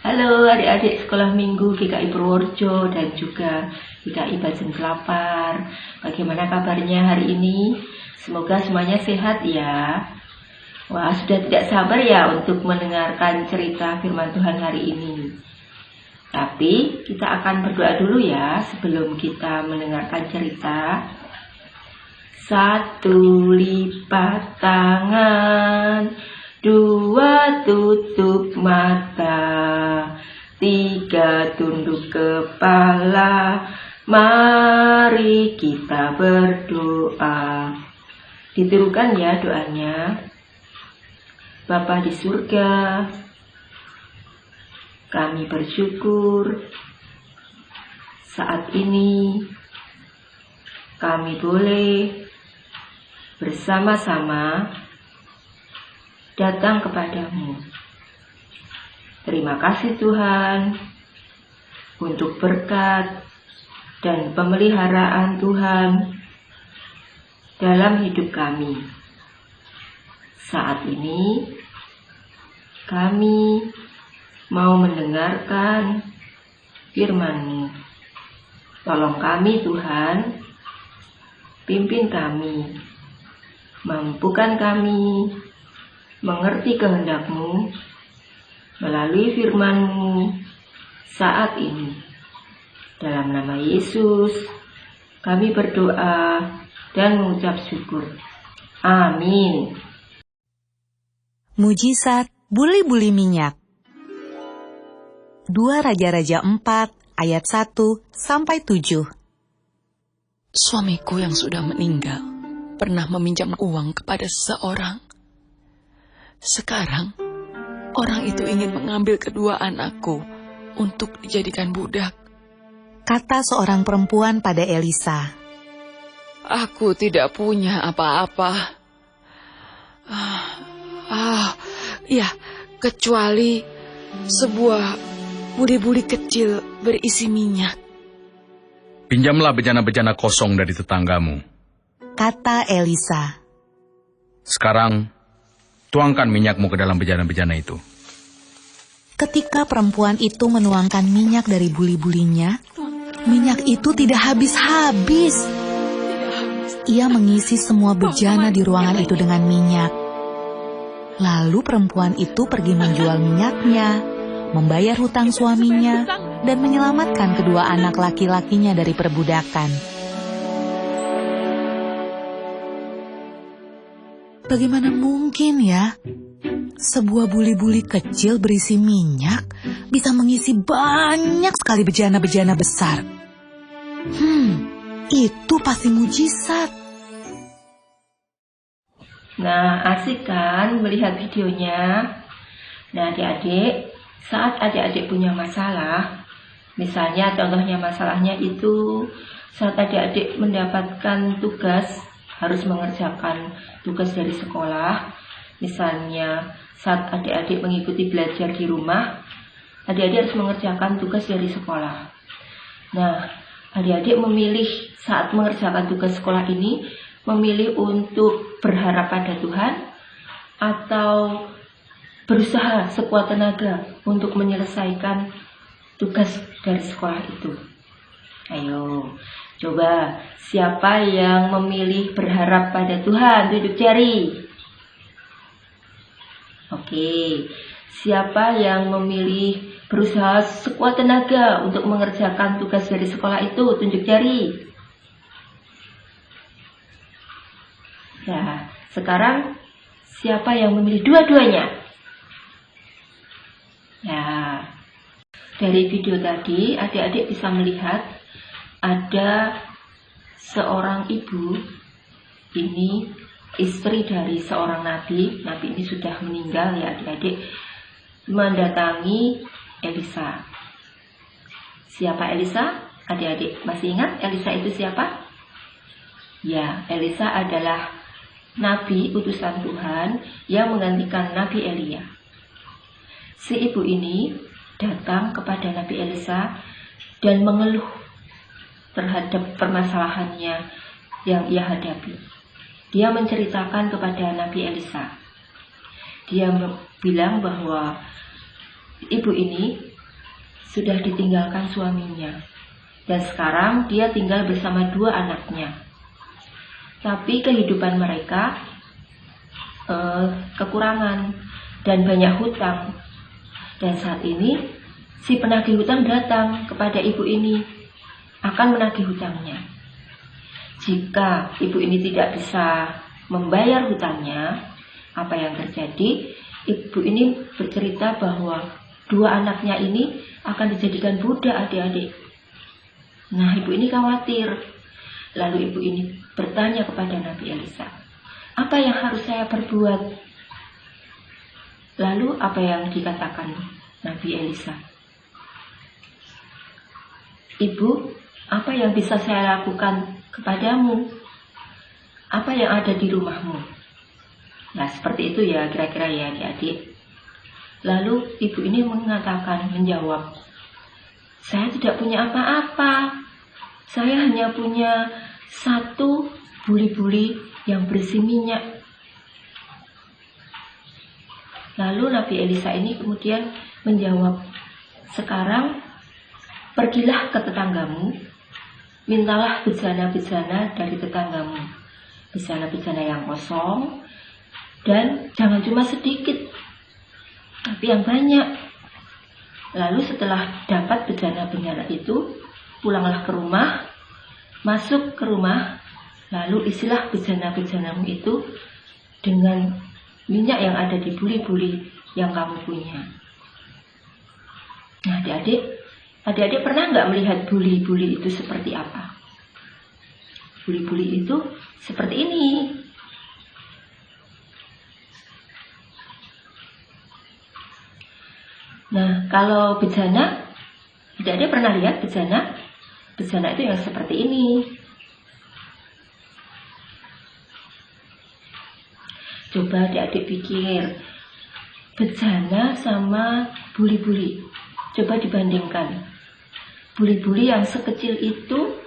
Halo adik-adik sekolah minggu GKI Purworejo dan juga GKI Bajen Kelapar. Bagaimana kabarnya hari ini? Semoga semuanya sehat ya. Wah, sudah tidak sabar ya untuk mendengarkan cerita firman Tuhan hari ini. Tapi kita akan berdoa dulu ya sebelum kita mendengarkan cerita. 1 lipat tangan, 2 tutup mata, 3 tunduk kepala, mari kita berdoa. Ditirukan ya doanya. Bapa di surga, kami bersyukur saat ini kami boleh bersama-sama datang kepadamu. Terima kasih Tuhan untuk berkat dan pemeliharaan Tuhan dalam hidup kami. Saat ini kami mau mendengarkan firman-Mu. Tolong kami Tuhan, pimpin kami, mampukan kami mengerti kehendak-Mu melalui firman-Mu saat ini. Dalam nama Yesus, kami berdoa dan mengucap syukur. Amin. Mujizat buli-buli minyak. 2 Raja-Raja 4 ayat 1-7. Suamiku yang sudah meninggal pernah meminjam uang kepada seseorang. Sekarang, orang itu ingin mengambil kedua anakku untuk dijadikan budak. Kata seorang perempuan pada Elisa. Aku tidak punya apa-apa. Ya, kecuali sebuah buli-buli kecil berisi minyak. Pinjamlah bejana-bejana kosong dari tetanggamu. Kata Elisa. Sekarang, tuangkan minyakmu ke dalam bejana-bejana itu. Ketika perempuan itu menuangkan minyak dari buli-bulinya, minyak itu tidak habis-habis. Ia mengisi semua bejana di ruangan itu dengan minyak. Lalu perempuan itu pergi menjual minyaknya, membayar hutang suaminya, dan menyelamatkan kedua anak laki-lakinya dari perbudakan. Bagaimana mungkin ya, sebuah buli-buli kecil berisi minyak bisa mengisi banyak sekali bejana-bejana besar? Itu pasti mujizat. Nah, asik kan melihat videonya? Nah, adik-adik, saat adik-adik punya masalah, misalnya contohnya masalahnya itu saat adik-adik mendapatkan tugas, harus mengerjakan tugas dari sekolah. Misalnya saat adik-adik mengikuti belajar di rumah, adik-adik harus mengerjakan tugas dari sekolah. Nah, adik-adik memilih saat mengerjakan tugas sekolah ini, memilih untuk berharap pada Tuhan atau berusaha sekuat tenaga untuk menyelesaikan tugas dari sekolah itu. Ayo, coba siapa yang memilih berharap pada Tuhan? Tunjuk jari. Oke, siapa yang memilih berusaha sekuat tenaga untuk mengerjakan tugas dari sekolah itu? Tunjuk jari. Nah, sekarang siapa yang memilih dua-duanya? Nah, dari video tadi adik-adik bisa melihat ada seorang ibu, ini istri dari seorang nabi. Nabi ini sudah meninggal ya adik-adik, mendatangi Elisa. Siapa Elisa? Adik-adik masih ingat Elisa itu siapa? Ya, Elisa adalah nabi utusan Tuhan yang menggantikan Nabi Elia. Si ibu ini datang kepada Nabi Elisa dan mengeluh terhadap permasalahannya yang ia hadapi. Dia menceritakan kepada Nabi Elisa. Dia bilang bahwa ibu ini sudah ditinggalkan suaminya. Dan sekarang dia tinggal bersama 2 anaknya. Tapi kehidupan mereka kekurangan dan banyak hutang. Dan saat ini si penagih hutang datang kepada ibu ini, akan menagih hutangnya. Jika ibu ini tidak bisa membayar hutangnya, apa yang terjadi? Ibu ini bercerita bahwa 2 anaknya ini akan dijadikan budak adik-adik. Nah, ibu ini khawatir. Lalu ibu ini bertanya kepada Nabi Elisa, apa yang harus saya perbuat? Lalu apa yang dikatakan Nabi Elisa? Ibu, apa yang bisa saya lakukan kepadamu? Apa yang ada di rumahmu? Nah, seperti itu ya kira-kira ya adik-adik. Lalu ibu ini menjawab, saya tidak punya apa-apa. Saya hanya punya 1 buli-buli yang berisi minyak. Lalu Nabi Elisa ini kemudian menjawab, sekarang pergilah ke tetanggamu, mintalah bejana-bejana dari tetanggamu, bejana-bejana yang kosong, dan jangan cuma sedikit, tapi yang banyak. Lalu setelah dapat bejana-bejana itu, pulanglah ke rumah, masuk ke rumah, lalu isilah bejana-bejanamu itu dengan minyak yang ada di buli-buli yang kamu punya. Nah, adik-adik pernah nggak melihat buli-buli itu seperti apa? Buli-buli itu seperti ini. Nah, kalau bejana, adik-adik pernah lihat bejana? Bejana itu yang seperti ini. Coba adik-adik pikir, bejana sama buli-buli. Coba dibandingkan. Buli-buli yang sekecil itu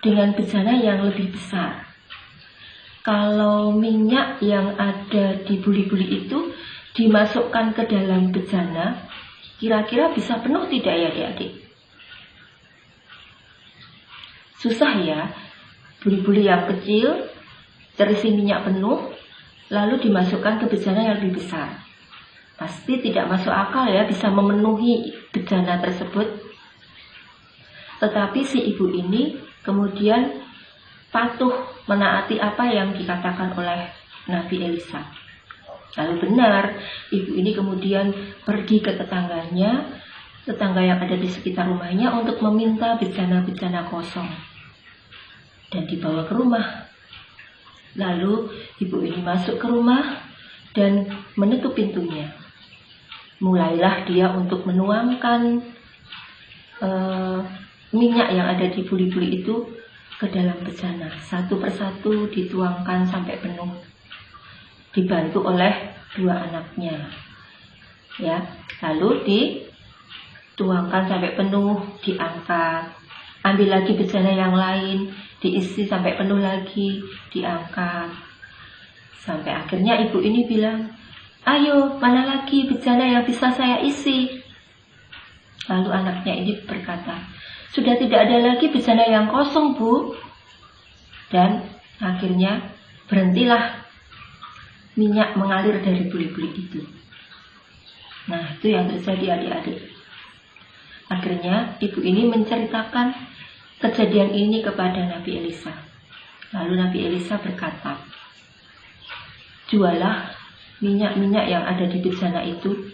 dengan bejana yang lebih besar. Kalau minyak yang ada di buli-buli itu dimasukkan ke dalam bejana, kira-kira bisa penuh tidak ya adik-adik? Susah ya, buli-buli yang kecil terisi minyak penuh, lalu dimasukkan ke bejana yang lebih besar. Pasti tidak masuk akal ya bisa memenuhi bejana tersebut. Tetapi si ibu ini kemudian patuh menaati apa yang dikatakan oleh Nabi Elisa. Lalu benar, ibu ini kemudian pergi ke tetangganya, tetangga yang ada di sekitar rumahnya untuk meminta bejana-bejana kosong. Dan dibawa ke rumah. Lalu ibu ini masuk ke rumah dan menutup pintunya. Mulailah dia untuk menuangkan minyak yang ada di buli-buli itu ke dalam bejana. 1 persatu dituangkan sampai penuh. Dibantu oleh 2 anaknya. Ya, lalu dituangkan sampai penuh, diangkat. Ambil lagi bejana yang lain, diisi sampai penuh lagi, diangkat. Sampai akhirnya ibu ini bilang, ayo, mana lagi bejana yang bisa saya isi? Lalu anaknya ini berkata, sudah tidak ada lagi bejana yang kosong, Bu. Dan akhirnya berhentilah minyak mengalir dari buli-buli itu. Nah, itu yang terjadi adik-adik. Akhirnya ibu ini menceritakan kejadian ini kepada Nabi Elisa. Lalu Nabi Elisa berkata, jualah minyak-minyak yang ada di bejana itu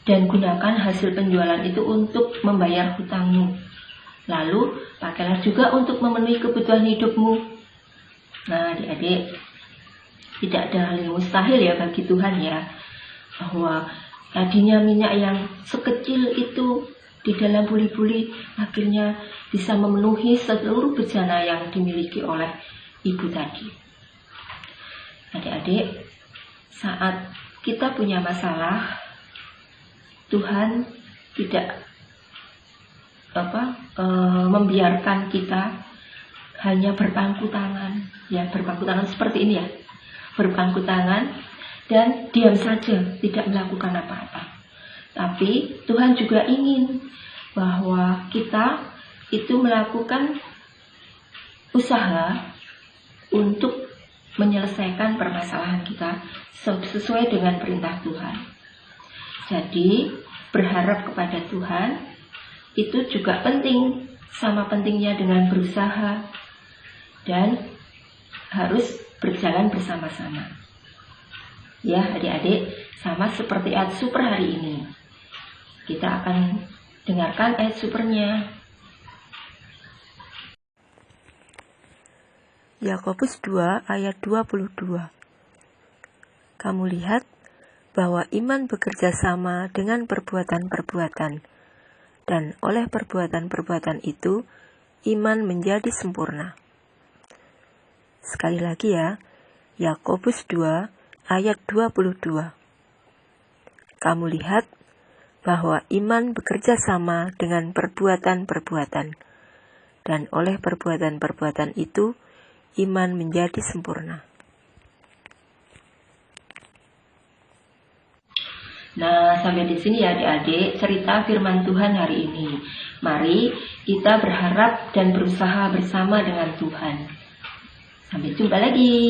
dan gunakan hasil penjualan itu untuk membayar hutangmu. Lalu pakailah juga untuk memenuhi kebutuhan hidupmu. Nah, adik-adik, tidak ada hal yang mustahil ya bagi Tuhan ya, bahwa tadinya minyak yang sekecil itu di dalam buli-buli akhirnya bisa memenuhi seluruh bejana yang dimiliki oleh ibu tadi. Adik-adik, saat kita punya masalah, Tuhan tidak membiarkan kita hanya berpangku tangan, ya berpangku tangan seperti ini ya, berpangku tangan dan diam saja, tidak melakukan apa-apa. Tapi Tuhan juga ingin bahwa kita itu melakukan usaha untuk menyelesaikan permasalahan kita sesuai dengan perintah Tuhan. Jadi, berharap kepada Tuhan itu juga penting, sama pentingnya dengan berusaha, dan harus berjalan bersama-sama. Ya, adik-adik, sama seperti ayat super hari ini. Kita akan dengarkan ayat supernya. Yakobus 2 ayat 22. Kamu lihat bahwa iman bekerja sama dengan perbuatan-perbuatan, dan oleh perbuatan-perbuatan itu, iman menjadi sempurna. Sekali lagi ya, Yakobus 2 ayat 22. Kamu lihat bahwa iman bekerja sama dengan perbuatan-perbuatan, dan oleh perbuatan-perbuatan itu, iman menjadi sempurna. Nah, sampai di sini ya adik-adik cerita firman Tuhan hari ini. Mari kita berharap dan berusaha bersama dengan Tuhan. Sampai jumpa lagi.